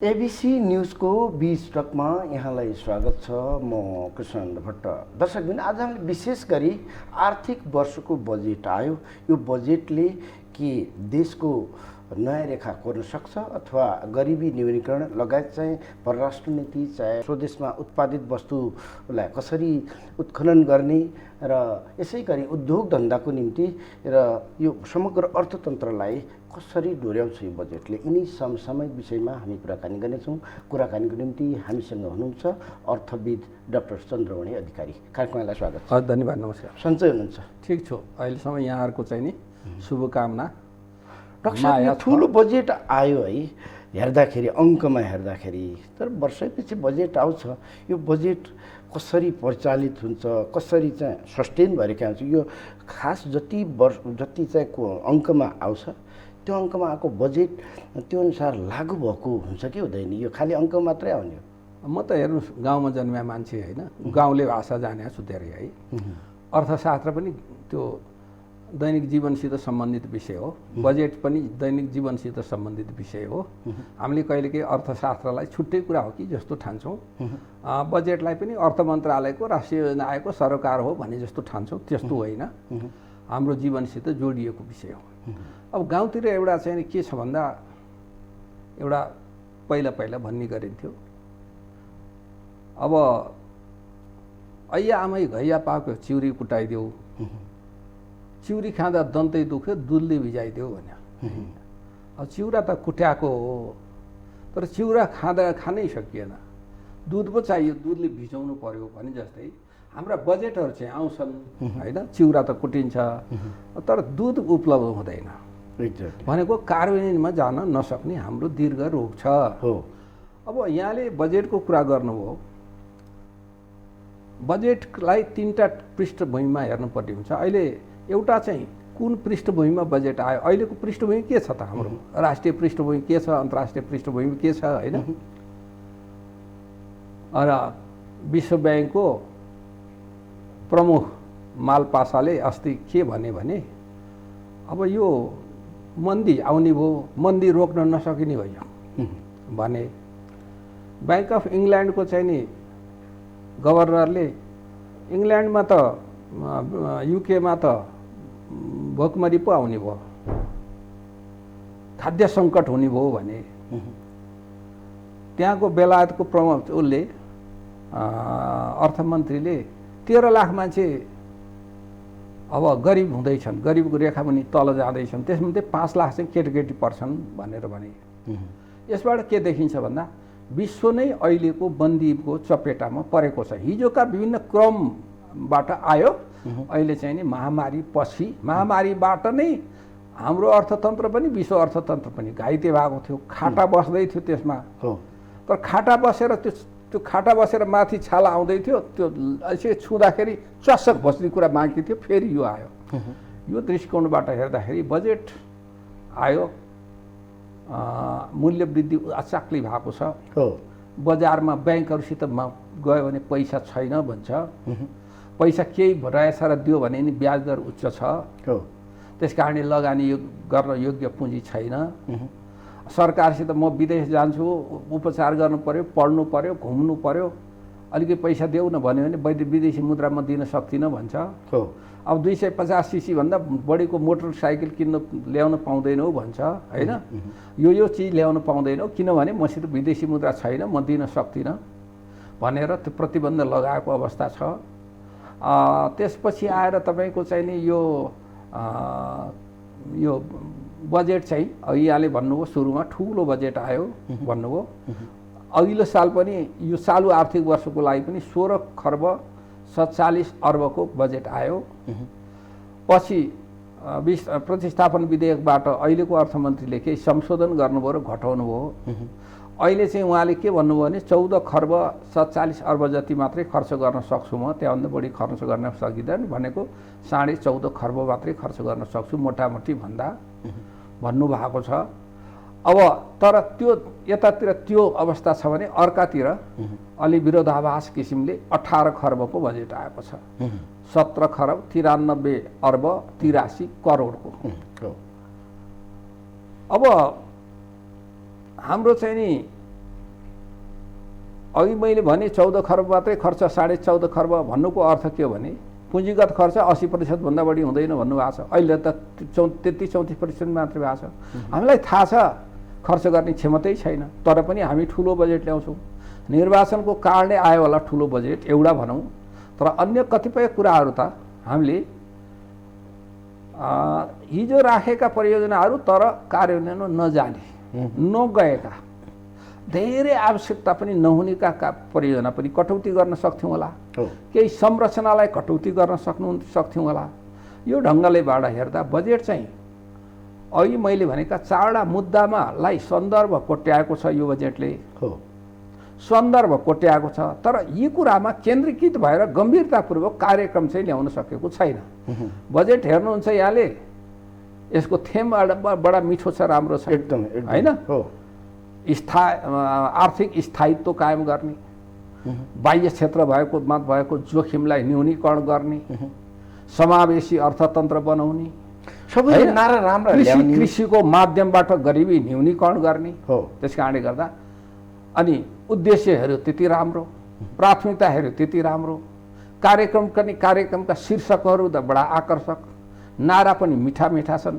ABC न्यूजको बीच टकमा यहाँलाई स्वागत छ। म कृष्ण भट्ट। दर्शकबिन आज हामीले विशेष गरी आर्थिक वर्षको बजेट आयो। यो बजेटले के देशको नयाँ रेखा कोर्न सक्छ अथवा गरिबी न्यूनीकरण लगायत चाहिँ परराष्ट्र नीति, चाहे स्वदेशमा उत्पादित वस्तुलाई कसरी उत्खनन गर्ने र यसै गरी उद्योग धन्दाको निम्ति र यो समग्र अर्थतन्त्रलाई कसरी डोर्याउँछ यो बजेटले, यिनी समसामयिक विषयमा हामी कुराकानी गर्नेछौँ। कुराकानीको निम्ति हामीसँग हुनुहुन्छ अर्थविद डाक्टर चन्द्रमणि अधिकारी। कार्यक्रमलाई स्वागत छ। धन्यवाद, नमस्कार। सन्चै हुनुहुन्छ? ठिक छु। अहिलेसम्म यहाँहरूको चाहिँ नि शुभकामना। डाक्टर साहब, ठुलो बजेट आयो है, हेर्दाखेरि अङ्कमा हेर्दाखेरि, तर वर्षैपछि बजेट आउँछ। यो बजेट कसरी परिचालित हुन्छ, कसरी चाहिँ सस्टेन भएर क्या हुन्छ, यो खास जति चाहिँ अङ्कमा आउँछ त्यो अङ्कमा आएको बजेट त्यो अनुसार लागू भएको हुन्छ कि हुँदैन? यो खालि अङ्क मात्रै आउने हो? म त हेर्नुहोस्, गाउँमा जन्मिया मान्छे होइन, गाउँले भाषा जाने छु धेरै है। अर्थशास्त्र पनि त्यो दैनिक जीवनसित सम्बन्धित विषय हो, बजेट पनि दैनिक जीवनसित सम्बन्धित विषय हो। हामीले कहिलेकाहीँ अर्थशास्त्रलाई छुट्टै कुरा हो कि जस्तो ठान्छौँ, बजेटलाई पनि अर्थ मन्त्रालयको राष्ट्रिय योजना आएको सरकार हो भने जस्तो ठान्छौँ। त्यस्तो होइन, हाम्रो जीवनसित जोडिएको विषय हो। अब गाउँतिर एउटा चाहिँ के छ भन्दा, एउटा पहिला भन्ने गरिन्थ्यो, अब ऐया आमै घैया पाएको चिउरी कुटाइदेऊ, चिउरी खाँदा दन्तै दुख्यो दुधले भिजाइदेऊ भन्यो। अब चिउरा त कुट्याएको हो, तर चिउरा खानै सकिएन, दुध पो चाहियो, दुधले भिजाउनु पर्यो भने जस्तै हाम्रा बजेटहरू चाहिँ आउँछन् होइन। चिउरा त कुटिन्छ तर दुध उपलब्ध हुँदैन भनेको कार्यान्वयनमा जान नसक्ने हाम्रो दीर्घ रोग छ। अब यहाँले बजेटको कुरा गर्नुभयो, बजेटलाई तीनटा पृष्ठभूमिमा हेर्नुपर्ने हुन्छ। अहिले एउटा चाहिँ कुन पृष्ठभूमिमा बजेट आयो, अहिलेको पृष्ठभूमि के छ त, हाम्रो राष्ट्रिय पृष्ठभूमि के छ, अन्तर्राष्ट्रिय पृष्ठभूमि के छ होइन। र विश्व ब्याङ्कको प्रमुख मालपासाले अस्ति के भने अब यो मन्दी आउने भयो, मन्दी रोक्न नसकिने भयो भने। ब्याङ्क अफ इङ्ल्यान्डको चाहिँ नि गभर्नरले इङ्ल्यान्डमा त युकेमा त भोकमरी पो आउने भयो, खाद्य सङ्कट हुने भयो भने त्यहाँको बेलायतको प्रमुख उसले अर्थमन्त्रीले 13 लाख मान्छे अब गरिब हुँदैछन्, गरिबको रेखा पनि तल जाँदैछन्, त्यसमध्ये 5 लाख चाहिँ केटाकेटी पर्छन् भनेर भने। यसबाट के देखिन्छ भन्दा विश्व नै अहिलेको बन्दीको चपेटामा परेको छ। हिजोका विभिन्न क्रमबाट आयो, अहिले चाहिँ नि महामारी पछि, महामारीबाट नै हाम्रो अर्थतन्त्र पनि विश्व अर्थतन्त्र पनि घाइते भएको थियो, खाटा बस्दै थियो त्यसमा। तर खाटा बसेर त्यो खाटा बसेर माथि छाला आउँदै थियो, त्यो यसो छुँदाखेरि चसक बस्ने कुरा बाँकी थियो, फेरि यो आयो। यो दृष्टिकोणबाट हेर्दाखेरि बजेट आयो, मूल्य वृद्धि अचाक्लै भएको छ। बजारमा ब्याङ्कहरूसित गयो भने पैसा छैन भन्छ, पैसा केही रहेछ र दियो भने नि ब्याज दर उच्च छ, त्यस कारणले लगानी गर्न योग्य पुँजी छैन। सरकारसित म विदेश जान्छु, उपचार गर्नु पर्यो, पढ्नु पर्यो, घुम्नु पर्यो, अलिकति पैसा देऊ न भन्यो भने विदेशी मुद्रा म दिन सक्दिनँ भन्छ। अब 250 सीसी भन्दा बढीको मोटरसाइकल ल्याउन पाउँदैनौ भन्छ होइन। यो चिज ल्याउन पाउँदैनौ किनभने मसित विदेशी मुद्रा छैन, म दिन सक्दिनँ भनेर त्यो प्रतिबन्ध लगाएको अवस्था छ। त्यसपछि आएर तपाईँको चाहिँ नि यो बजेट चाहिँ यहाँले भन्नुभयो सुरुमा ठुलो बजेट आयो भन्नुभयो। अघिल्लो साल पनि यो चालु आर्थिक वर्षको लागि पनि 16 खर्ब 47 अर्बको बजेट आयो। पछि प्रतिस्थापन विधेयकबाट अहिलेको अर्थमन्त्रीले केही संशोधन गर्नुभयो र घटाउनु भयो। अहिले चाहिँ उहाँले के भन्नुभयो भने 14 खर्ब 47 अर्ब जति मात्रै खर्च गर्न सक्छु, म त्योभन्दा बढी खर्च गर्न सकिँदैन भनेको 14.5 खर्ब मात्रै खर्च गर्न सक्छु मोटामोटी भन्नुभएको छ। अब तर त्यो यतातिर त्यो अवस्था छ भने अर्कातिर अलि विरोधाभास किसिमले 18 खर्बको बजेट आएको छ, 17 खर्ब 93 अर्ब 83 करोडको। अब हाम्रो चाहिँ नि अघि मैले भने 14 खर्ब मात्रै खर्च 14.5 खर्ब भन्नुको अर्थ के हो भने पुँजीगत खर्च 80% भन्दा बढी हुँदैन भन्नुभएको छ। अहिले त 33-34% मात्रै भएको छ। हामीलाई थाहा छ खर्च गर्ने क्षमतै छैन, तर पनि हामी ठुलो बजेट ल्याउँछौँ। निर्वाचनको कारणले आयो होला ठुलो बजेट एउटा भनौँ, तर अन्य कतिपय कुराहरू त हामीले हिजो राखेका परियोजनाहरू तर कार्यान्वयन नजाने नगएका धेरै आवश्यकता पनि नहुनेका परियोजना पनि कटौती गर्न सक्थ्यौँ होला, केही संरचनालाई कटौती गर्न सक्थ्यौँ होला। यो ढङ्गलेबाट हेर्दा बजेट चाहिँ अघि मैले भनेका 4वटा मुद्दामा लाई सन्दर्भ कोट्याएको छ। यो बजेटले सन्दर्भ कोट्याएको छ, तर यी कुरामा केन्द्रीकृत भएर गम्भीरतापूर्वक कार्यक्रम चाहिँ ल्याउन सकेको छैन। बजेट हेर्नुहुन्छ यहाँले, यसको थेम बडा मिठो छ, राम्रो छ एकदम हैन। आर्थिक स्थायित्व कायम गर्ने, बाह्य क्षेत्र भएको जोखिमलाई न्यूनीकरण गर्ने, समावेशी अर्थतन्त्र बनाउने, सबै नारा राम्रा ल्याउने, कृषिको माध्यमबाट गरिबी न्यूनीकरण गर्ने। त्यसकारणले गर्दा अनि उद्देश्यहरू त्यति राम्रो, प्राथमिकताहरू त्यति राम्रो, कार्यक्रमका शीर्षकहरू त बडा आकर्षक, नारा पनि मिठा मिठा छन्।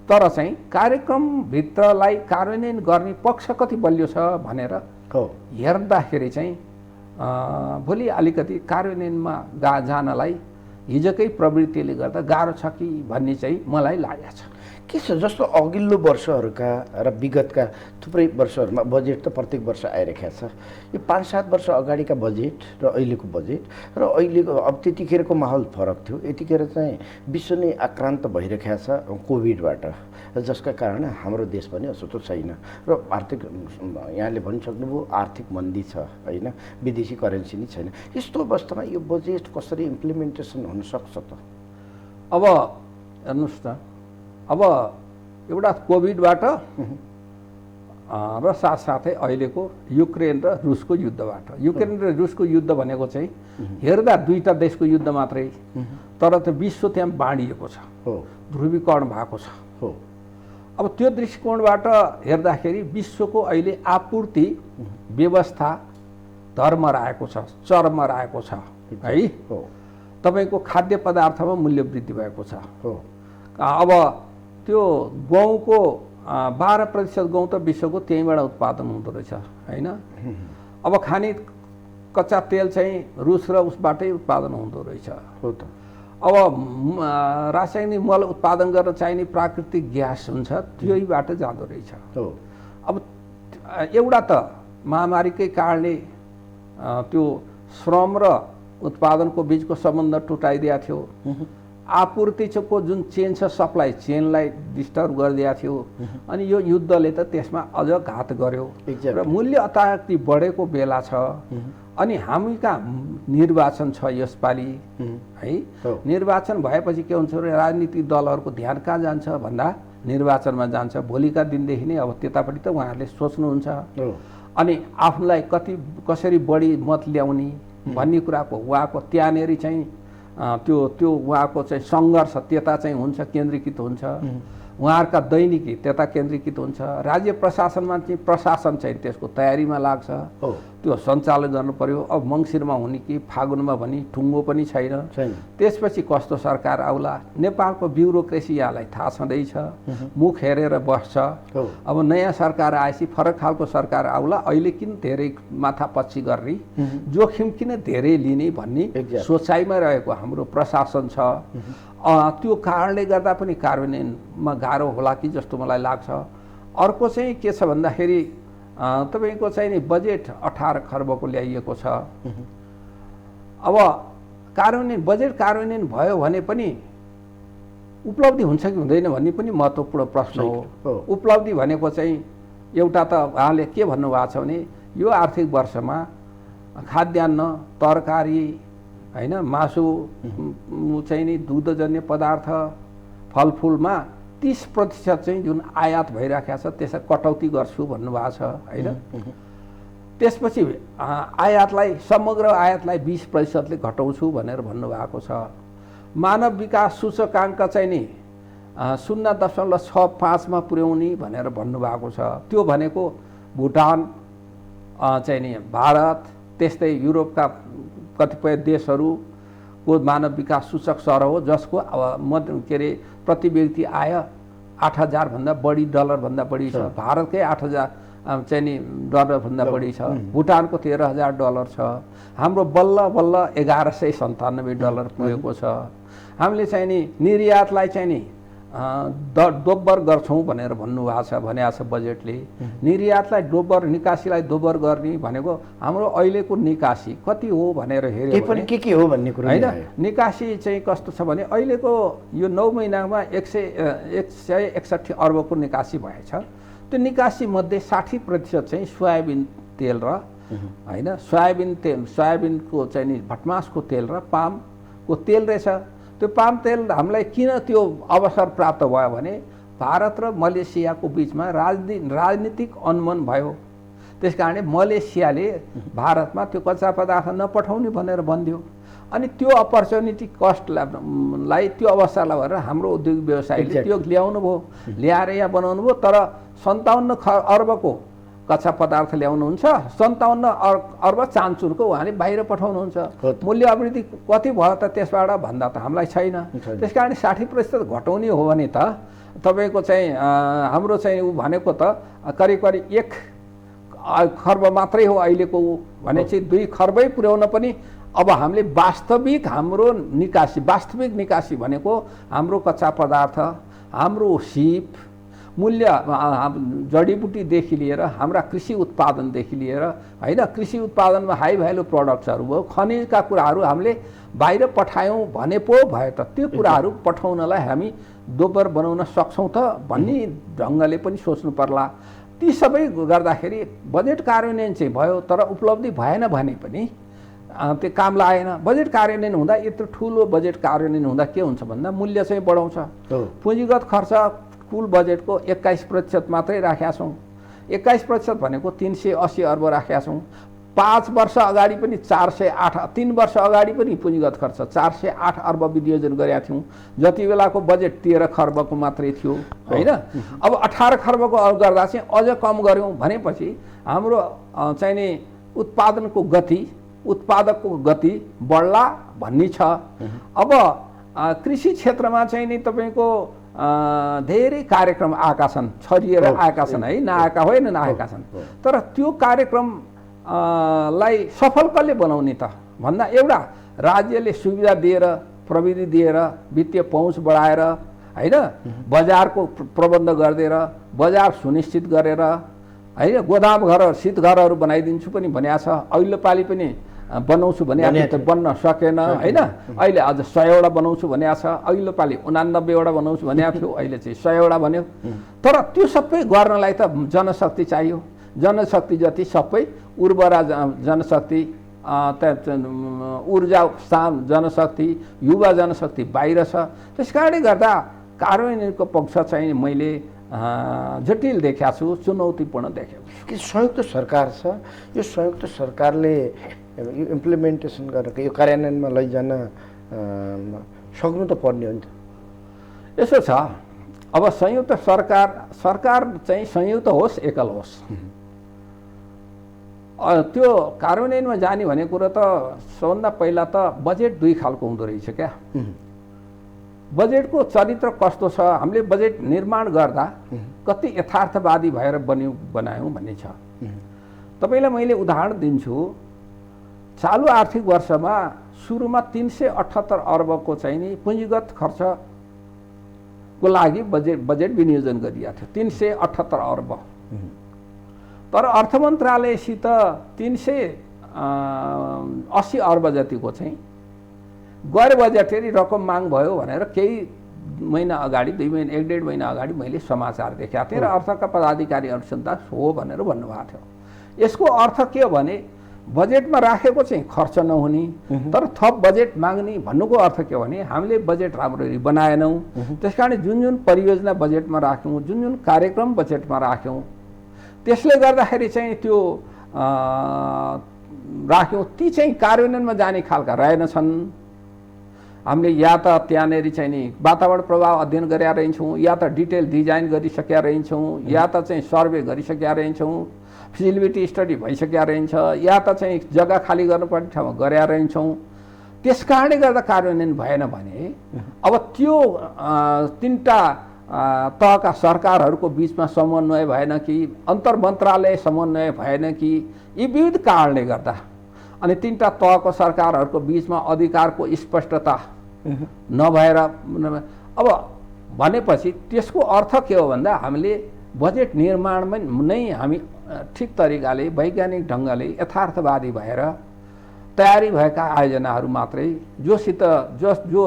तर चाहिँ कार्यक्रमभित्रलाई कार्यान्वयन गर्ने पक्ष कति बलियो छ भनेर हेर्दाखेरि चाहिँ भोलि अलिकति कार्यान्वयनमा जानलाई हिजोकै प्रवृत्तिले गर्दा गाह्रो छ कि भन्ने चाहिँ मलाई लागेको छ। के छ जस्तो अघिल्लो वर्षहरूका र विगतका थुप्रै वर्षहरूमा बजेट त प्रत्येक वर्ष आइरहेको छ। यो 5-7 वर्ष अगाडिका बजेट र अहिलेको बजेट र अहिलेको अब त्यतिखेरको माहौल फरक थियो। यतिखेर चाहिँ विश्व नै आक्रान्त भइरहेको छ कोभिडबाट, जसका कारण हाम्रो देश पनि अछुतो छैन र आर्थिक यहाँले भनिसक्नुभयो आर्थिक मन्दी छ होइन, विदेशी करेन्सी नै छैन। यस्तो अवस्थामा यो बजेट कसरी इम्प्लिमेन्टेसन हुन सक्छ त? अब हेर्नुहोस् न, अब एउटा कोभिडबाट र साथसाथै अहिलेको युक्रेन र रुसको युद्धबाट। युक्रेन र रुसको युद्ध भनेको चाहिँ हेर्दा दुईटा देशको युद्ध मात्रै, तर त्यो विश्व त्यहाँ बाँडिएको छ, ध्रुवीकरण भएको छ। अब त्यो दृष्टिकोणबाट हेर्दाखेरि विश्वको अहिले आपूर्ति व्यवस्था धर्ममा रहेको छ, चरममा रहेको छ है। तपाईँको खाद्य पदार्थमा मूल्य वृद्धि भएको छ। अब त्यो गहुँको 12% गहुँ त विश्वको त्यहीँबाट उत्पादन हुँदो रहेछ होइन। अब खाने कच्चा तेल चाहिँ रुस र उसबाटै उत्पादन हुँदो रहेछ। अब रासायनिक मल उत्पादन गर्न चाहिने प्राकृतिक ग्यास हुन्छ, त्यहीबाट जाँदो रहेछ। अब एउटा त महामारीकै कारणले त्यो श्रम र उत्पादनको बिचको सम्बन्ध टुटाइदिएको थियो। आपूर्तिको जुन चेन छ, सप्लाई चेनलाई डिस्टर्ब गरिदिएको थियो। अनि यो युद्धले त त्यसमा अझ घात गर्यो र मूल्य अत्याधिक बढेको बेला छ। अनि हामी कहाँ निर्वाचन छ यसपालि है। निर्वाचन भएपछि के हुन्छ, राजनीतिक दलहरूको ध्यान कहाँ जान्छ भन्दा निर्वाचनमा जान्छ। भोलिका दिनदेखि नै अब त्यतापट्टि त उहाँहरूले सोच्नुहुन्छ। अनि आफूलाई कसरी बढी मत ल्याउने भन्ने कुराको उहाँको त्यहाँनेरि चाहिँ त्यो उहाँको चाहिँ सङ्घर्ष त्यता चाहिँ हुन्छ, केन्द्रीकृत हुन्छ। उहाँहरूका दैनिकी त्यता केन्द्रीकृत हुन्छ। राज्य प्रशासनमा चाहिँ प्रशासन चाहिँ त्यसको तयारीमा लाग्छ, त्यो सञ्चालन गर्नु पर्यो। अब मङ्सिरमा हुने कि फागुनमा भने ठुङ्गो पनि छैन। त्यसपछि कस्तो सरकार आउला, नेपालको ब्युरोक्रेसी यहाँलाई थाहा छँदैछ, मुख हेरेर बस्छ। अब नयाँ सरकार आएपछि फरक खालको सरकार आउला, अहिले किन धेरै माथापच्ची गर्ने, जोखिम किन धेरै लिने भन्ने सोचाइमा रहेको हाम्रो प्रशासन छ। त्यो कारणले गर्दा पनि कार्यान्वयनमा गाह्रो होला कि जस्तो मलाई लाग्छ। अर्को चाहिँ के छ भन्दाखेरि तपाईँको चाहिँ नि बजेट 18 खर्बको ल्याइएको छ। अब बजेट कार्यान्वयन भयो भने पनि उपलब्धि हुन्छ कि हुँदैन भन्ने पनि महत्त्वपूर्ण प्रश्न हो। उपलब्धि भनेको चाहिँ एउटा त उहाँले के भन्नुभएको छ भने यो आर्थिक वर्षमा खाद्यान्न, तरकारी हैन, मासु चाहिँ नि दुग्धजन्य पदार्थ, फलफुलमा 30% चाहिँ जुन आयात भइराखेको छ त्यसलाई कटौती गर्छु भन्नुभएको छ हैन। त्यसपछि आयातलाई, समग्र आयातलाई 20%ले घटाउँछु भनेर भन्नुभएको छ। मानव विकास सूचकाङ्क चाहिँ नि 0.65 मा पुर्याउने भनेर भन्नुभएको छ। त्यो भनेको भुटान, चाहिँ नि भारत त्यस्तै युरोपका कतिपय देशहरूको मानव विकास सूचक स्तर हो जसको के अरे प्रति व्यक्ति आय 8,000 भन्दा बढी डलरभन्दा बढी छ। भारतकै 8,000 चाहिँ नि डलरभन्दा बढी छ। भुटानको 13,000 डलर छ। हाम्रो बल्ल बल्ल 1,197 डलर पुगेको छ। हामीले चाहिँ नि निर्यातलाई चाहिँ नि दोब्बर गर्छौँ भनेर भन्नुभएको छ भनेको छ बजेटले। निर्यातलाई दोब्बर निकासीलाई दोब्बर गर्ने भनेको हाम्रो अहिलेको निकासी कति हो भनेर हेर्यो भने के हो भन्ने कुरा हैन। निकासी चाहिँ कस्तो छ भने अहिलेको यो 9 महिनामा 161 अर्बको निकासी भएछ। त्यो निकासी मध्ये 60% चाहिँ सोयाबिन तेल र हैन सोयाबिनको चाहिँ नि भटमासको तेल र पामको तेल रहेछ। त्यो पाम तेल हामीलाई किन त्यो अवसर प्राप्त भयो भने भारत र मलेसियाको बिचमा राजनीतिक अनमन भयो। त्यसकारणले मलेसियाले भारतमा त्यो कच्चा पदार्थ नपठाउने भनेर भन्दियो। अनि त्यो अपर्च्युनिटी कस्टलाई त्यो अवस्थालाई भएर हाम्रो उद्योग व्यवसायले त्यो ल्याउनु भयो, ल्याएर यहाँ बनाउनु भयो। तर 57 अर्बको कच्चा पदार्थ ल्याउनुहुन्छ, 57 अर्ब चान्चुरको उहाँले बाहिर पठाउनुहुन्छ। मूल्य अभिवृद्धि कति भयो त त्यसबाट भन्दा त हामीलाई छैन। त्यसकारण 60% घटाउने हो भने त तपाईँको चाहिँ हाम्रो चाहिँ ऊ भनेको त करिब 1 खर्ब मात्रै हो अहिलेको भने चाहिँ 2 खर्बै पुर्याउन पनि अब हामीले वास्तविक निकासी भनेको हाम्रो कच्चा पदार्थ, हाम्रो सिप मूल्य जडीबुटीदेखि लिएर हाम्रा कृषि उत्पादनदेखि लिएर हैन कृषि उत्पादनमा हाई भ्यालु प्रडक्ट्सहरू भयो, खनिजका कुराहरू हामीले बाहिर पठायौँ भने पो भयो त त्यो कुराहरू पठाउनलाई हामी दोब्बर बनाउन सक्छौँ त भन्ने ढङ्गले पनि सोच्नु पर्ला। ती सबै गर्दाखेरि बजेट कार्यान्वयन चाहिँ भयो तर उपलब्धि भएन भने पनि त्यो काम लागेन। बजेट कार्यान्वयन हुँदा यत्रो ठुलो बजेट कार्यान्वयन हुँदा के हुन्छ भन्दा मूल्य चाहिँ बढाउँछ। पुँजीगत खर्च कुल बजेटको 21% मात्रै राखेका छौँ। 21% भनेको 380 अर्ब राखेका छौँ। 5 वर्ष अगाडि पनि 3 वर्ष अगाडि पनि पुँजीगत खर्च 408 अर्ब विनियोजन गरेका थियौँ। जति बेलाको बजेट 13 खर्बको मात्रै थियो हैन। अब 18 खर्बको गर्दा चाहिँ अझ कम गऱ्यौँ भनेपछि हाम्रो चाहिँ नि उत्पादकको गति बढ्ला भन्ने छ। अब कृषि क्षेत्रमा चाहिँ नि तपाईँको धेरै कार्यक्रम आएका छन्, छरिएर आएका छन् है, नआएका होइन नआएका छन्। तर त्यो कार्यक्रमलाई सफल कसले बनाउने त भन्दा एउटा राज्यले सुविधा दिएर, प्रविधि दिएर, वित्तीय पहुँच बढाएर हैन, बजारको प्रबन्ध गरिदिएर, बजार सुनिश्चित गरेर हैन, गोदाम घर शीतघरहरू बनाइदिन्छु पनि भनेको छ। अघिल्लो पालि पनि बनाउँछु भने त बन्न सकेन हैन। अहिले अझ 100 वटा बनाउँछु भनेको छ। अघिल्लो पालि 89 वटा बनाउँछु भनेको थियो, अहिले चाहिँ 100 वटा भन्यो। तर त्यो सबै गर्नलाई त जनशक्ति चाहियो। जनशक्ति जति सबै उर्वरा जनशक्ति, ऊर्जा जनशक्ति, युवा जनशक्ति बाहिर छ। त्यसकारणले गर्दा कार्यान्वयनको पक्ष चाहिँ मैले जटिल देखेको छु, चुनौतीपूर्ण देखेको छु। कि संयुक्त सरकार छ, यो संयुक्त सरकारले यो इम्प्लिमेन्टेसन गरेर यो कार्यान्वयनमा लैजान सक्नु त पर्ने हो नि त। यसो छ, अब संयुक्त सरकार चाहिँ संयुक्त होस् एकल होस्, त्यो कार्यान्वयनमा जाने भन्ने कुरो त सबभन्दा पहिला त बजेट 2 खालको हुँदो रहेछ क्या। बजेटको चरित्र कस्तो छ, हामीले बजेट निर्माण गर्दा कति यथार्थवादी भएर बनायौँ भन्ने छ। तपाईँलाई मैले उदाहरण दिन्छु। चालु आर्थिक वर्षमा सुरुमा 378 अर्बको चाहिँ नि पुँजीगत खर्चको लागि बजेट विनियोजन गरिएको थियो, 378 अर्ब। तर अर्थ मन्त्रालयसित 380 अर्ब जतिको चाहिँ गैर बजेटरी रकम माग भयो भनेर केही महिना अगाडि 1.5 महिना अगाडि मैले समाचार देखेको थिएँ र अर्थका पदाधिकारी अनुसन्धान हो भनेर भन्नुभएको थियो। यसको अर्थ के हो भने बजेटमा राखेको चाहिँ खर्च नहुने तर थप बजेट माग्ने भन्नुको अर्थ के हो भने हामीले बजेट राम्ररी बनाएनौँ। त्यसकारण जुन परियोजना बजेटमा राख्यौँ, जुन कार्यक्रम बजेटमा राख्यौँ, त्यसले गर्दाखेरि चाहिँ त्यो राख्यौँ ती चाहिँ कार्यान्वयनमा जाने खालका रहेनछन्। हामीले या त त्यहाँनेरि चाहिँ नि वातावरण प्रभाव अध्ययन गरेका रहन्छौँ, या त डिटेल डिजाइन गरिसकेका रहन्छौँ, या त चाहिँ सर्वे गरिसकेका रहन्छौँ। फिजिबिलिटी स्टडी भइसकेका रहन्छ या त चाहिँ जग्गा खाली गर्नुपर्ने ठाउँमा गरेर रहन्छौँ। त्यस कारणले गर्दा कार्यान्वयन भएन भने अब त्यो तीनटा तहका सरकारहरूको बिचमा समन्वय भएन कि अन्तर मन्त्रालय समन्वय भएन कि यी विविध कारणले गर्दा अनि तीनटा तहको सरकारहरूको बिचमा अधिकारको स्पष्टता नभएर अब भनेपछि त्यसको अर्थ के हो भन्दा हामीले बजेट निर्माणमा नै हामी ठिक तरिकाले वैज्ञानिक ढङ्गले यथार्थवादी भएर तयारी भएका आयोजनाहरू मात्रै जो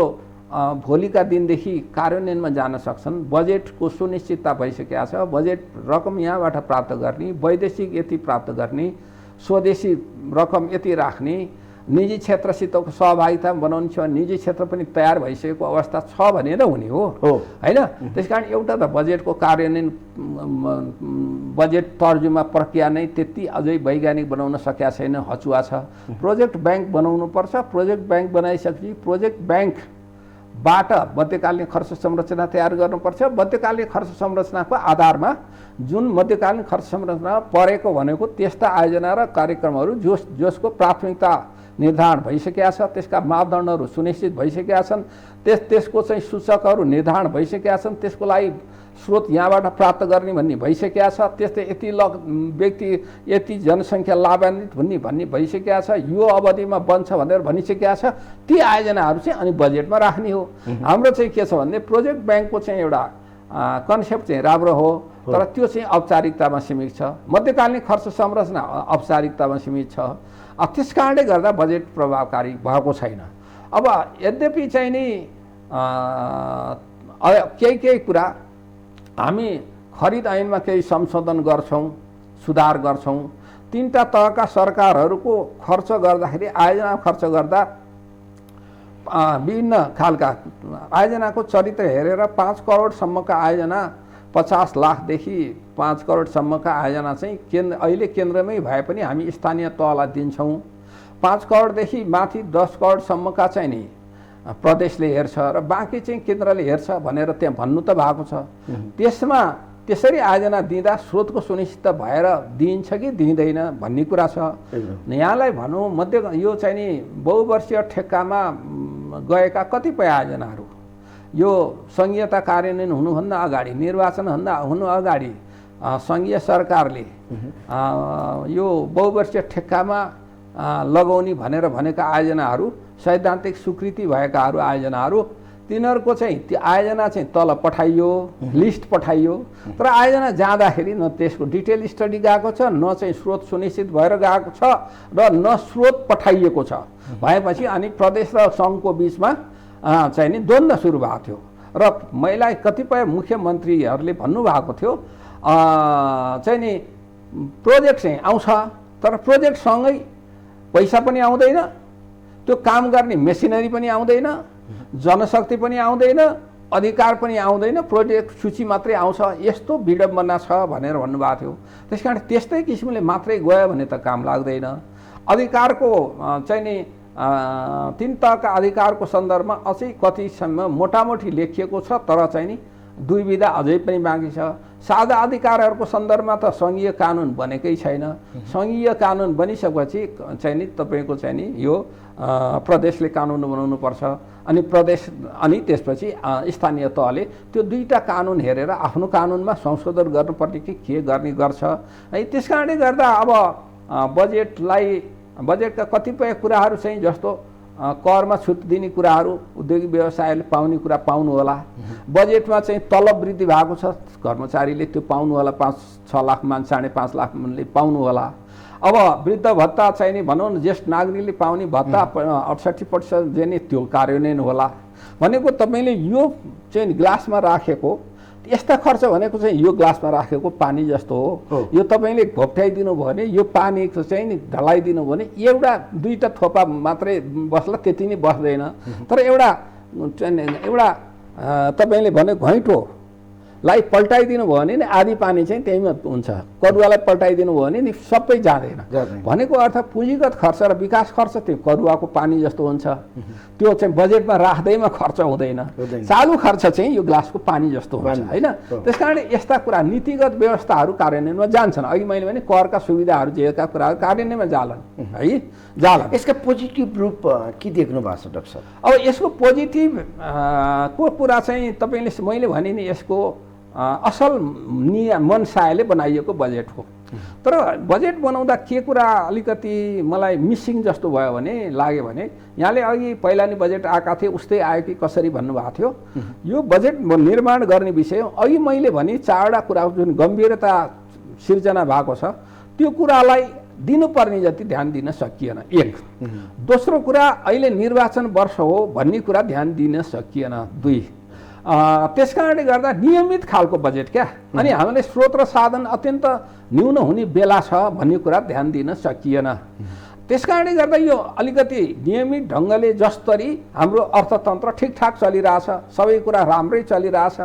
भोलिका दिनदेखि कार्यान्वयनमा जान सक्छन्। बजेटको सुनिश्चितता भइसकेको छ, बजेट रकम यहाँबाट प्राप्त गर्ने, वैदेशिक यति प्राप्त गर्ने, स्वदेशी रकम यति राख्ने, निजी क्षेत्रसितको सहभागिता बनाउने छ, निजी क्षेत्र पनि तयार भइसकेको अवस्था छ भने नै हुने हो हैन। त्यसकारण एउटा त बजेटको कार्यान्वयन बजेट तर्जुमा प्रक्रिया नै त्यति अझै वैज्ञानिक बनाउन सकेका छैन, हचुवा छ। प्रोजेक्ट ब्याङ्क बनाउनु पर्छ। प्रोजेक्ट ब्याङ्क बनाइसकेपछि प्रोजेक्ट ब्याङ्कबाट मध्यकालीन खर्च संरचना तयार गर्नुपर्छ। मध्यकालीन खर्च संरचनाको आधारमा जुन मध्यकालीन खर्च संरचना परेको भनेको त्यस्ता आयोजना र कार्यक्रमहरू जसको प्राथमिकता निर्धारण भइसकेका छ, त्यसका मापदण्डहरू सुनिश्चित भइसकेका छन्, त्यसको चाहिँ सूचकहरू निर्धारण भइसकेका छन्, त्यसको लागि स्रोत यहाँबाट प्राप्त गर्ने भन्ने भइसकेका छ, त्यस्तै यति व्यक्ति यति जनसङ्ख्या लाभान्वित भन्ने भइसकेका छ, यो अवधिमा बन्छ भनेर भनिसकेका छ। ती आयोजनाहरू चाहिँ अनि बजेटमा राख्ने हो। हाम्रो चाहिँ के छ भने प्रोजेक्ट ब्याङ्कको चाहिँ एउटा कन्सेप्ट चाहिँ राम्रो हो, तर त्यो चाहिँ औपचारिकतामा सीमित छ। मध्यकालीन खर्च संरचना औपचारिकतामा सीमित छ। त्यस कारणले गर्दा बजेट प्रभावकारी भएको छैन। अब यद्यपि चाहिँ नि केही कुरा हामी खरिद ऐनमा केही संशोधन गर्छौँ, सुधार गर्छौँ। तीनटा तहका सरकारहरूको खर्च गर्दाखेरि आयोजना खर्च गर्दा विभिन्न खालका आयोजनाको चरित्र हेरेर 5 करोडसम्मका आयोजना 50 लाखदेखि 5 करोडसम्मका आयोजना चाहिँ अहिले केन्द्रमै भए पनि हामी स्थानीय तहलाई दिन्छौँ। 5 करोडदेखि माथि 10 करोडसम्मका चाहिँ नि प्रदेशले हेर्छ र बाँकी चाहिँ केन्द्रले हेर्छ भनेर त्यहाँ भन्नु त भएको छ। त्यसमा त्यसरी आयोजना दिँदा स्रोतको सुनिश्चित भएर दिइन्छ कि दिँदैन भन्ने कुरा छ। यहाँलाई भनौँ यो चाहिँ नि बहुवर्षीय ठेक्कामा गएका कतिपय आयोजनाहरू यो सङ्घीयता कार्यान्वयन हुनुभन्दा अगाडि, निर्वाचन हुनु अगाडि सङ्घीय सरकारले यो बहुवर्षीय ठेक्कामा लगाउने भनेर भनेका आयोजनाहरू सैद्धान्तिक स्वीकृति भएकाहरू आयोजनाहरू तिनीहरूको चाहिँ त्यो आयोजना चाहिँ तल पठाइयो, लिस्ट पठाइयो, तर आयोजना जाँदाखेरि न त्यसको डिटेल स्टडी गएको छ, न चाहिँ स्रोत सुनिश्चित भएर गएको छ र न स्रोत पठाइएको छ। भएपछि अनि प्रदेश र सङ्घको बिचमा चाहिँ नि द्वन्द्व सुरु भएको थियो र महिला कतिपय मुख्यमन्त्रीहरूले भन्नुभएको थियो चाहिँ नि प्रोजेक्ट चाहिँ आउँछ तर प्रोजेक्टसँगै पैसा पनि आउँदैन, त्यो काम गर्ने मेसिनरी पनि आउँदैन, जनशक्ति पनि आउँदैन, अधिकार पनि आउँदैन, प्रोजेक्ट सूची मात्रै आउँछ। यस्तो विडम्बना छ भनेर भन्नुभएको थियो। त्यसकारण त्यस्तै किसिमले मात्रै गयो भने त काम लाग्दैन। अधिकारको चाहिँ नि तीन तहका अधिकारको सन्दर्भमा अझै कतिसम्म मोटामोटी लेखिएको छ, तर चाहिँ नि दुई विधा अझै पनि बाँकी छ। साझा अधिकारहरूको सन्दर्भमा त सङ्घीय कानुन बनेकै छैन। सङ्घीय कानुन बनिसकेपछि चाहिँ नि तपाईँको चाहिँ नि यो प्रदेशले कानुन बनाउनु पर्छ अनि त्यसपछि स्थानीय तहले त्यो दुईटा कानुन हेरेर आफ्नो कानुनमा संशोधन गर्नुपर्ने कि के गर्ने गर्छ है। त्यसकारणले गर्दा अब बजेटका कतिपय कुराहरू चाहिँ जस्तो करमा छुट दिने कुराहरू उद्योगिक व्यवसायले पाउने कुरा पाउनु होला। बजेटमा चाहिँ तलब वृद्धि भएको छ, कर्मचारीले त्यो पाउनु होला, 5-6 लाख मान 5.5 लाखले पाउनु होला। अब वृद्ध भत्ता चाहिँ नि भनौँ न ज्येष्ठ नागरिकले पाउने भत्ता 68% दिने त्यो कार्यान्वयन होला भनेको तपाईँले यो चाहिँ ग्लासमा राखेको यस्ता खर्च भनेको चाहिँ यो ग्लासमा राखेको पानी जस्तो हो। यो तपाईँले घोप्ट्याइदिनु भयो भने यो पानी चाहिँ नि ढलाइदिनु भयो भने एउटा दुईटा थोपा मात्रै बस्ला, त्यति नै बस्दैन। तर एउटा तपाईँले भने घैँटो लाई पल्टाइदिनु भयो भने नि आधी पानी चाहिँ त्यहीमा हुन्छ, करुवालाई पल्टाइदिनु भयो भने नि सबै जाँदैन। भनेको अर्थ पुँजीगत खर्च र विकास खर्च त्यो करुवाको पानी जस्तो हुन्छ, त्यो चाहिँ बजेटमा राख्दैमा खर्च हुँदैन। चालु खर्च चाहिँ यो ग्लासको पानी जस्तो हुन्छ होइन। त्यस कारण यस्ता कुरा नीतिगत व्यवस्थाहरू कार्यान्वयनमा जान्छन्। अघि मैले भने करका सुविधाहरू जेका कुराहरू कार्यान्वयनमा जालन है, जालन। यसका पोजिटिभ रूप के देख्नु भएको छ डाक्टर साहब? अब यसको पोजिटिभ को कुरा चाहिँ तपाईँले मैले भने नि यसको असल मनसायले बनाइएको बजेट हो। तर बजेट बनाउँदा के कुरा अलिकति मलाई मिसिङ जस्तो भयो भने लाग्यो भने, यहाँले अघि पहिला नि बजेट आएका थिए उस्तै आयो कि कसरी भन्नुभएको थियो। यो बजेट निर्माण गर्ने विषय अघि मैले भने चारवटा कुरा जुन गम्भीरता सिर्जना भएको छ त्यो कुरालाई दिनुपर्ने जति ध्यान दिन सकिएन, एक। दोस्रो कुरा अहिले निर्वाचन वर्ष हो भन्ने कुरा ध्यान दिन सकिएन, दुई। त्यस कारणले गर्दा नियमित खालको बजेट क्या, अनि हामीले स्रोत र साधन अत्यन्त न्यून हुने बेला छ भन्ने कुरा ध्यान दिन सकिएन। त्यस कारणले गर्दा यो अलिकति नियमित ढङ्गले जसरी हाम्रो अर्थतन्त्र ठिकठाक चलिरहेछ, सबै कुरा राम्रै चलिरहेछ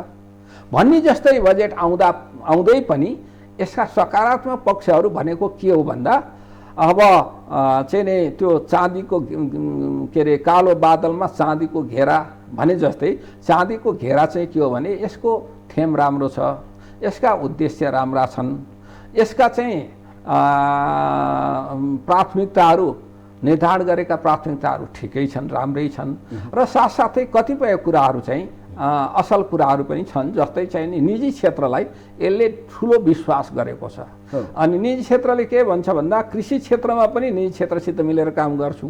भन्ने जस्तै बजेट आउँदै पनि यसका सकारात्मक पक्षहरू भनेको के हो भन्दा, अब चाहिँ नि त्यो चाँदीको के अरे कालो बादलमा चाँदीको घेरा भने जस्तै चाँदीको घेरा चाहिँ के हो भने यसको थेम राम्रो छ, यसका उद्देश्य राम्रा छन्, यसका चाहिँ प्राथमिकताहरू निर्धारण गरेका प्राथमिकताहरू ठिकै छन्, राम्रै छन्। र साथसाथै कतिपय कुराहरू चाहिँ असल कुराहरू पनि छन्, जस्तै चाहिँ नि निजी क्षेत्रलाई यसले ठुलो विश्वास गरेको छ। अनि निजी क्षेत्रले के भन्छ भन्दा कृषि क्षेत्रमा पनि निजी क्षेत्रसित मिलेर काम गर्छु,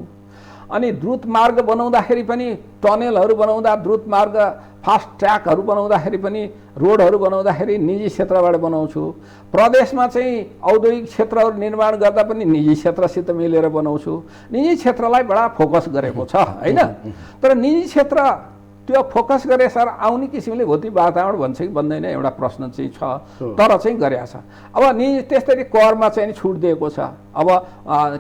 अनि द्रुत मार्ग बनाउँदाखेरि पनि टनेलहरू बनाउँदा, द्रुत मार्ग फास्ट ट्र्याकहरू बनाउँदाखेरि पनि, रोडहरू बनाउँदाखेरि निजी क्षेत्रबाट बनाउँछु, प्रदेशमा चाहिँ औद्योगिक क्षेत्रहरू निर्माण गर्दा पनि निजी क्षेत्रसित मिलेर बनाउँछु। निजी क्षेत्रलाई बडा फोकस गरेको छ होइन। तर निजी क्षेत्र त्यो फोकस गरे सर आउने किसिमले भौतिक वातावरण भन्छ कि भन्दैन एउटा प्रश्न चाहिँ छ, तर चाहिँ गरेको छ। अब निजी त्यस्तै करमा चाहिँ छुट दिएको छ। अब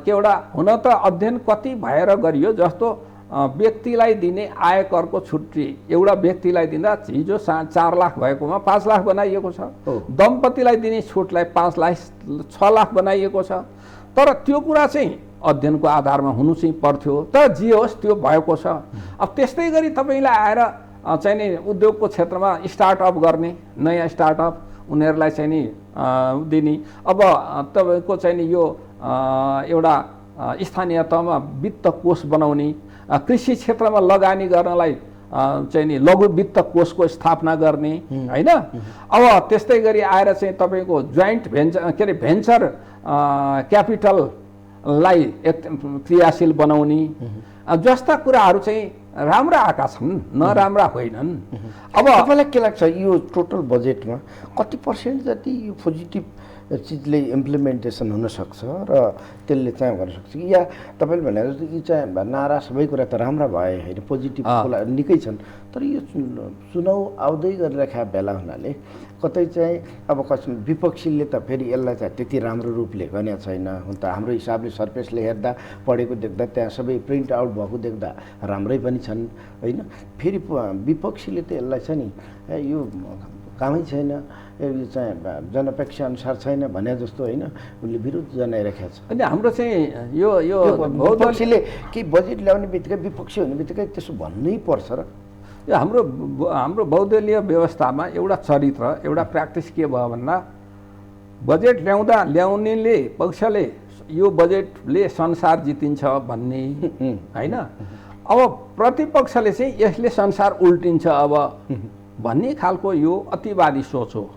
के एउटा हुन त अध्ययन कति भएर गरियो, जस्तो व्यक्तिलाई दिने आयकरको छुट्टी एउटा व्यक्तिलाई दिँदा हिजो 4 लाख भएकोमा 5 लाख बनाइएको छ, दम्पतिलाई दिने छुटलाई 5 लाख 6 लाख बनाइएको छ। तर त्यो कुरा चाहिँ अध्ययनको आधारमा हुनु चाहिँ पर्थ्यो, तर जे होस् त्यो भएको छ। अब त्यस्तै गरी तपाईँलाई आएर चाहिँ नि उद्योगको क्षेत्रमा स्टार्टअप गर्ने, नयाँ स्टार्टअप उनीहरूलाई चाहिँ नि दिने, अब तपाईँको चाहिँ नि यो एउटा स्थानीय तहमा वित्त कोष बनाउने, कृषि क्षेत्रमा लगानी गर्नलाई चाहिँ नि लघु वित्त कोषको स्थापना गर्ने होइन। अब त्यस्तै गरी आएर चाहिँ तपाईँको जोइन्ट भेन्चर के अरे भेन्चर क्यापिटललाई क्रियाशील बनाउने जस्ता कुराहरू चाहिँ राम्रा आएका छन्, नराम्रा होइनन्। अब तपाईँलाई के लाग्छ यो टोटल बजेटमा कति % जति यो पोजिटिभ चिजले इम्प्लिमेन्टेसन हुनसक्छ र त्यसले चाहिँ गर्न सक्छ, या तपाईँले भने जस्तो यी चाहिँ नारा सबै कुरा त राम्रा भए होइन, पोजिटिभ निकै छन्, तर यो चुनाव आउँदै गरिरहेका बेला हुनाले कतै चाहिँ अब कसम विपक्षीले त फेरि यसलाई चाहिँ त्यति राम्रो रूपले गर्ने छैन। हुन त हाम्रो हिसाबले सर्फेसले हेर्दा पढेको देख्दा त्यहाँ सबै प्रिन्ट आउट भएको देख्दा राम्रै पनि छन् होइन। फेरि विपक्षीले त यसलाई चाहिँ नि यो कामै छैन, यो चाहिँ जनपेक्ष अनुसार छैन भने जस्तो होइन, उसले विरोध जनाइरहेको छ। अनि हाम्रो चाहिँ यो विपक्षीले कि बजेट ल्याउने बित्तिकै विपक्षी हुने बित्तिकै त्यसो भन्नै पर्छ र यो हाम्रो बहुदलीय व्यवस्थामा एउटा चरित्र एउटा प्र्याक्टिस के भयो भन्दा, बजेट ल्याउनेले पक्षले यो बजेटले संसार जितिन्छ भन्ने होइन, अब प्रतिपक्षले चाहिँ यसले संसार उल्टिन्छ अब भन्ने खालको यो अतिवादी सोच हो।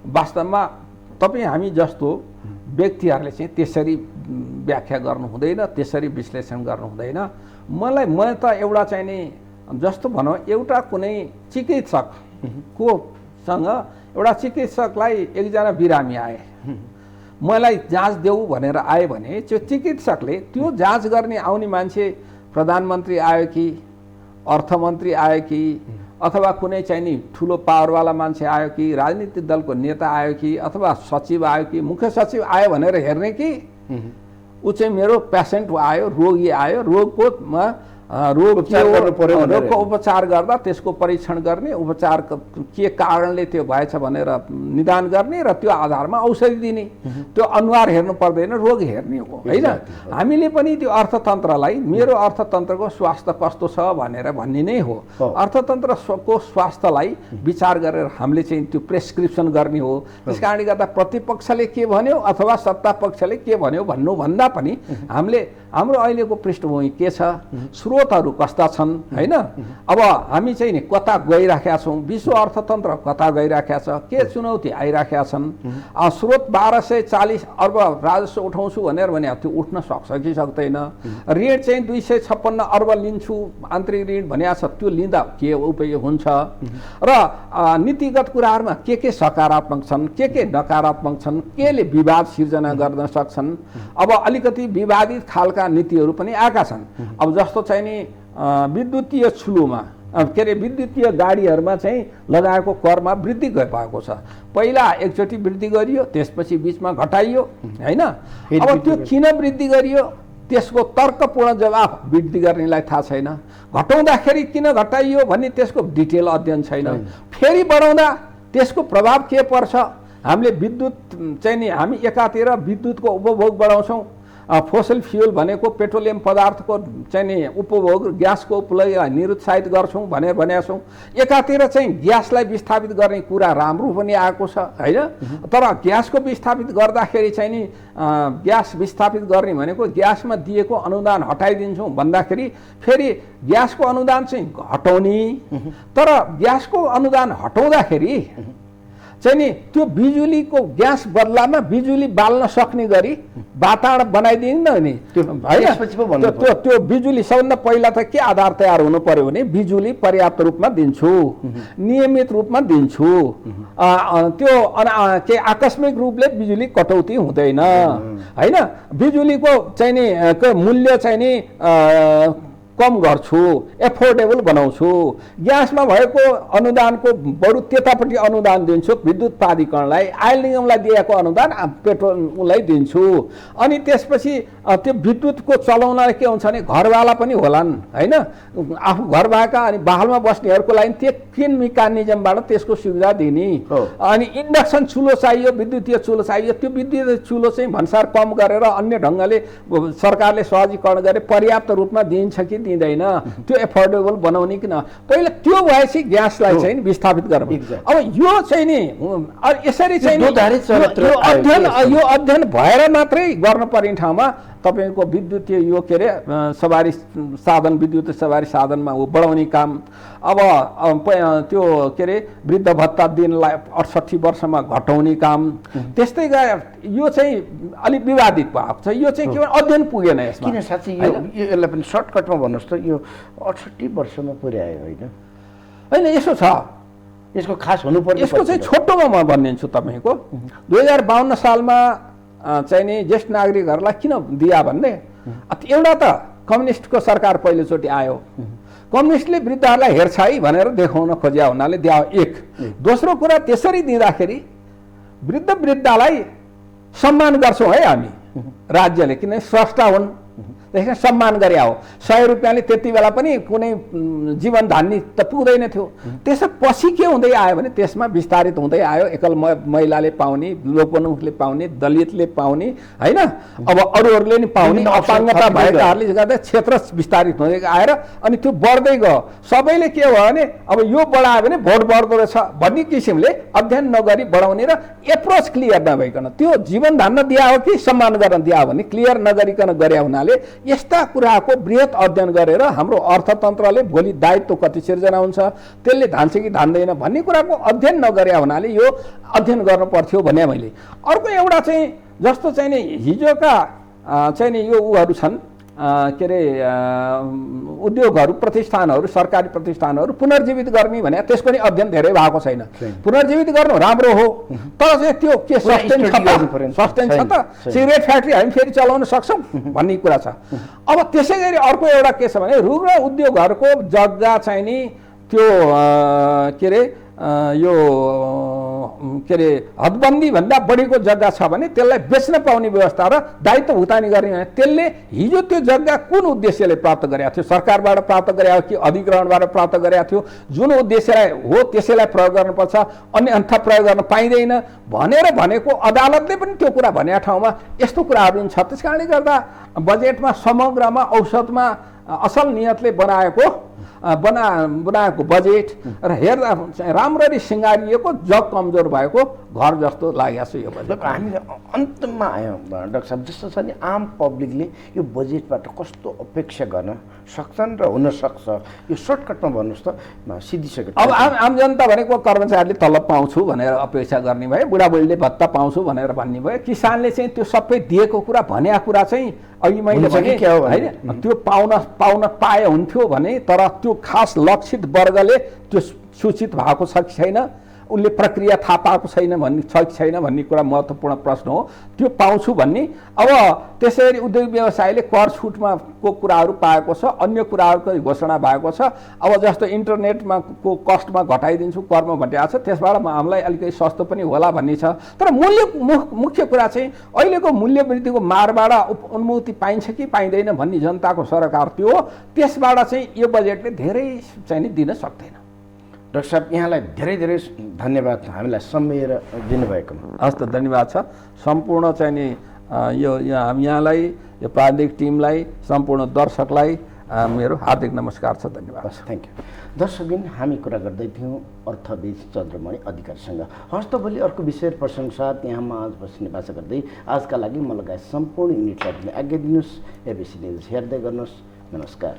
वास्तवमा तपाईँ हामी जस्तो व्यक्तिहरूले चाहिँ त्यसरी व्याख्या गर्नु हुँदैन, त्यसरी विश्लेषण गर्नु हुँदैन। म त एउटा चाहिँ नि जस्तो भनौँ एउटा कुनै चिकित्सककोसँग एउटा चिकित्सकलाई एकजना बिरामी आए, मलाई जाँच देऊ भनेर आयो भने त्यो चिकित्सकले त्यो जाँच गर्ने आउने मान्छे प्रधानमन्त्री आयो कि अर्थमन्त्री आयो कि अथवा कुनै चाहिँ नि ठुलो पावरवाला मान्छे आयो कि राजनीतिक दलको नेता आयो कि अथवा सचिव आयो कि मुख्य सचिव आयो भनेर हेर्ने कि ऊ चाहिँ मेरो पेसेन्ट आयो, रोगी आयो, रोगकोमा रोग उपचार गर्नु पर्यो भनेर। रोगको उपचार गर्दा त्यसको परीक्षण गर्ने, उपचार के कारणले त्यो भएछ भनेर निदान गर्ने र त्यो आधारमा औषधि दिने। त्यो अनुहार हेर्नु पर्दैन, रोग हेर्ने हो होइन। हामीले पनि त्यो अर्थतन्त्रलाई मेरो अर्थतन्त्रको स्वास्थ्य कस्तो छ भनेर भन्ने नै हो। अर्थतन्त्रको स्वास्थ्यलाई विचार गरेर हामीले चाहिँ त्यो प्रेस्क्रिप्सन गर्ने हो। त्यस कारणले गर्दा प्रतिपक्षले के भन्यो अथवा सत्ता पक्षले के भन्यो भन्नुभन्दा पनि हामीले हाम्रो अहिलेको पृष्ठभूमि के छ, स्रोतहरू कस्ता छन् होइन। अब हामी चाहिँ नि कता गइराखेका छौँ, विश्व अर्थतन्त्र कता गइराखेका छ, के चुनौती आइराखेका छन्। स्रोत 1240 अर्ब राजस्व उठाउँछु भनेर भने त्यो उठ्न सक्छ कि सक्दैन। ऋण चाहिँ 256 अर्ब लिन्छु आन्तरिक ऋण भनेको छ, त्यो लिँदा के उपयोग हुन्छ र नीतिगत कुराहरूमा के सकारात्मक छन्, के नकारात्मक छन्, केले विवाद सिर्जना गर्न सक्छन्। अब अलिकति विवादित खालका नीतिहरू पनि आएका छन्। अब जस्तो चाहिँ नि विद्युतीय चुलोमा के अरे विद्युतीय गाडीहरूमा चाहिँ लगाएको करमा वृद्धि भएको छ। पहिला एकचोटि वृद्धि गरियो, त्यसपछि बिचमा घटाइयो होइन। अब त्यो किन वृद्धि गरियो त्यसको तर्कपूर्ण जवाफ वृद्धि गर्नेलाई थाहा छैन। घटाउँदाखेरि किन घटाइयो भन्ने त्यसको डिटेल अध्ययन छैन। फेरि बढाउँदा त्यसको प्रभाव के पर्छ। हामीले विद्युत चाहिँ नि हामी एकातिर विद्युतको उपभोग बढाउँछौँ, फोसल फ्युल भनेको पेट्रोलियम पदार्थको चाहिँ नि उपभोग, ग्यासको उपयोगलाई निरुत्साहित गर्छौँ भनेर भनेका छौँ। एकातिर चाहिँ ग्यासलाई विस्थापित गर्ने कुरा राम्रो पनि आएको छ होइन। तर ग्यासको विस्थापित गर्दाखेरि चाहिँ नि ग्यास विस्थापित गर्ने भनेको ग्यासमा दिएको अनुदान हटाइदिन्छौँ भन्दाखेरि फेरि ग्यासको अनुदान चाहिँ घटाउने। तर ग्यासको अनुदान हटाउँदाखेरि चाहिँ नि त्यो बिजुलीको ग्यास बदलामा बिजुली बाल्न सक्ने गरी वातावरण बनाइदिनु नि होइन। त्यो बिजुली सबभन्दा पहिला त के आधार तयार हुनु पर्यो भने बिजुली पर्याप्त रूपमा दिन्छु, नियमित रूपमा दिन्छु, त्यो के आकस्मिक रूपले बिजुली कटौती हुँदैन होइन। बिजुलीको चाहिँ नि मूल्य चाहिँ नि कम गर्छु, एफोर्डेबल बनाउँछु। ग्यासमा भएको अनुदानको बरु त्यतापट्टि अनुदान दिन्छु विद्युत प्राधिकरणलाई, आयल निगमलाई दिएको अनुदान पेट्रोललाई दिन्छु। अनि त्यसपछि त्यो विद्युतको चलाउनलाई के हुन्छ भने घरवाला पनि होलान् होइन। आफू घर भएका अनि बहालमा बस्नेहरूको लागि के मेकानिजमबाट त्यसको सुविधा दिने। अनि इन्डक्सन चुलो चाहियो, विद्युतीय चुलो चाहियो, त्यो विद्युतीय चुलो चाहिँ भन्सार कम गरेर अन्य ढङ्गले सरकारले सहजीकरण गरे पर्याप्त रूपमा दिन्छ कि दिँदैन, त्यो एफोर्डेबल बनाउने कि न। पहिला त्यो भएपछि ग्यासलाई चाहिँ विस्थापित गरौँ। अब यो चाहिँ नि यसरी चाहिँ यो अध्ययन भएर मात्रै गर्नुपर्ने ठाउँमा तपाईँको विद्युतीय यो के अरे सवारी साधन, विद्युत सवारी साधनमा बढाउने काम। अब त्यो के अरे वृद्ध भत्ता दिनलाई 68 वर्षमा घटाउने काम। त्यस्तै गए यो चाहिँ अलिक विवादित भएको छ। यो चाहिँ के अध्ययन पुगेन यसमा। किन साँच्चै यसलाई पनि सर्टकटमा भन्नुहोस् त, यो 68 वर्षमा पुर्यायो होइन? यसो छ, यसको खास हुनुपर्ने यसको चाहिँ छोटोमा म भनिदिन्छु तपाईँको। 2052 सालमा चाहिँ नि ज्येष्ठ नागरिकहरूलाई किन दिया भन्ने, एउटा त कम्युनिस्टको सरकार पहिलोचोटि आयो, कम्युनिस्टले वृद्धहरूलाई हेर्छ है भनेर देखाउन खोज्या हुनाले दिया एक। दोस्रो कुरा त्यसरी दिँदाखेरि वृद्धलाई सम्मान गर्छौँ है हामी राज्यले, किनभने स्रष्टा हुन्, त्यसमा सम्मान गरे हो। 100 रुपियाँले त्यति बेला पनि कुनै जीवन धान्ने त पुग्दैन थियो। त्यसपछि के हुँदै आयो भने त्यसमा विस्तारित हुँदै आयो। एकल महिलाले पाउने, लोकप्रमुखले पाउने, दलितले पाउने होइन, अब अरूहरूले नि पाउने, अपाङ्गता भएकाहरूले गर्दा क्षेत्र विस्तारित हुँदै आएर अनि त्यो बढ्दै गयो। सबैले के भयो भने अब यो बढायो भने भोट बढ्दो रहेछ भन्ने किसिमले अध्ययन नगरी बढाउने र एप्रोच क्लियर नभइकन त्यो जीवन धान्न दिया हो कि सम्मान गर्न दिया हो भने क्लियर नगरिकन गरे हुनाले यस्ता कुराको बृहत अध्ययन गरेर हाम्रो अर्थतन्त्रले भोलि दायित्व कति सिर्जना हुन्छ, त्यसले धान्छ कि धान्दैन भन्ने कुराको अध्ययन नगरे हुनाले यो अध्ययन गर्नु पर्थ्यो भने मैले। अर्को एउटा चाहिँ जस्तो चाहिँ नि हिजोका चाहिँ नि यो उहरू छन् के अरे उद्योगहरू, प्रतिष्ठानहरू, सरकारी प्रतिष्ठानहरू पुनर्जीवित गर्ने भने त्यसको नि अध्ययन धेरै भएको छैन। पुनर्जीवित गर्नु राम्रो हो, तर चाहिँ त्यो के सस्टेन छ त? सिगरेट फ्याक्ट्री हामी फेरि चलाउन सक्छौँ भन्ने कुरा छ। अब त्यसै गरी अर्को एउटा के छ भने रुग्ण उद्योगहरूको जग्गा चाहिँ नि त्यो के अरे यो के अरे हदबन्दीभन्दा बढीको जग्गा छ भने त्यसलाई बेच्न पाउने व्यवस्था र दायित्व भुक्तानी गर्ने भने त्यसले हिजो त्यो जग्गा कुन उद्देश्यले प्राप्त गरेका थियो, सरकारबाट प्राप्त गरेका हो कि अधिग्रहणबाट प्राप्त गरेका थियो, जुन उद्देश्यलाई हो त्यसैलाई प्रयोग गर्नुपर्छ, अन्य अन्यथा प्रयोग गर्न पाइँदैन भनेर भनेको अदालतले पनि त्यो कुरा भनेका ठाउँमा यस्तो कुराहरू पनि छ। त्यस कारणले गर्दा बजेटमा समग्रमा औसतमा असल नियतले बनाएको बजेट र हेर्दा राम्ररी सिँगारिएको जग कमजोर भएको घर जस्तो लागेको छ यो बजेट। हामी अन्तमा आयौँ डाक्टर साहब, जस्तो छ नि आम पब्लिकले यो बजेटबाट कस्तो अपेक्षा गर्न सक्छन् र हुनसक्छ, यो सर्टकटमा भन्नुहोस् त सिधिसकेको। अब आम जनता भनेको कर्मचारीले तलब पाउँछु भनेर अपेक्षा गर्ने भयो, बुढाबुढीले भत्ता पाउँछु भनेर भन्ने भयो, किसानले चाहिँ त्यो सबै दिएको कुरा भनेको कुरा चाहिँ अघि मैले भने होइन त्यो पाउन पाए हुन्थ्यो भने, तर त्यो खास लक्षित वर्गले त्यो सूचित भएको छ कि छैन, उसले प्रक्रिया थाहा पाएको छैन भन्ने छ कि छैन भन्ने कुरा महत्त्वपूर्ण प्रश्न हो। त्यो पाउँछु भन्ने अब त्यसरी उद्योग व्यवसायले कर छुटमा को कुराहरू पाएको छ, अन्य कुराहरूको घोषणा भएको छ। अब जस्तो इन्टरनेटमा को कस्टमा घटाइदिन्छु करमा भनिएको छ, त्यसबाट हामीलाई अलिकति सस्तो पनि होला भन्ने छ। तर मुख्य कुरा चाहिँ अहिलेको मूल्य वृद्धिको मारबाट उन्मुक्ति पाइन्छ कि पाइँदैन भन्ने जनताको सरकार त्यो हो। त्यसबाट चाहिँ यो बजेटले धेरै चाहिँ दिन सक्दैन। डाक्टर साहब, यहाँलाई धेरै धेरै धन्यवाद हामीलाई समयेर दिनुभएकोमा। हस् त, धन्यवाद छ सम्पूर्ण चाहिँ नि यो यहाँलाई, यो प्राविधिक टिमलाई, सम्पूर्ण दर्शकलाई मेरो हार्दिक नमस्कार छ। धन्यवाद। Thank you. दर्शकबिन, हामी कुरा गर्दै थियौँ अर्थविद चन्द्रमणि अधिकारीसँग। हस् त, भोलि अर्को विषय प्रसङ्ग साथ यहाँमा आज बस्ने बाचा गर्दै आजका लागि म लगायत सम्पूर्ण युनिटलाई पनि आज्ञा दिनुहोस्। एबिसी न्युज हेर्दै गर्नुहोस्। नमस्कार।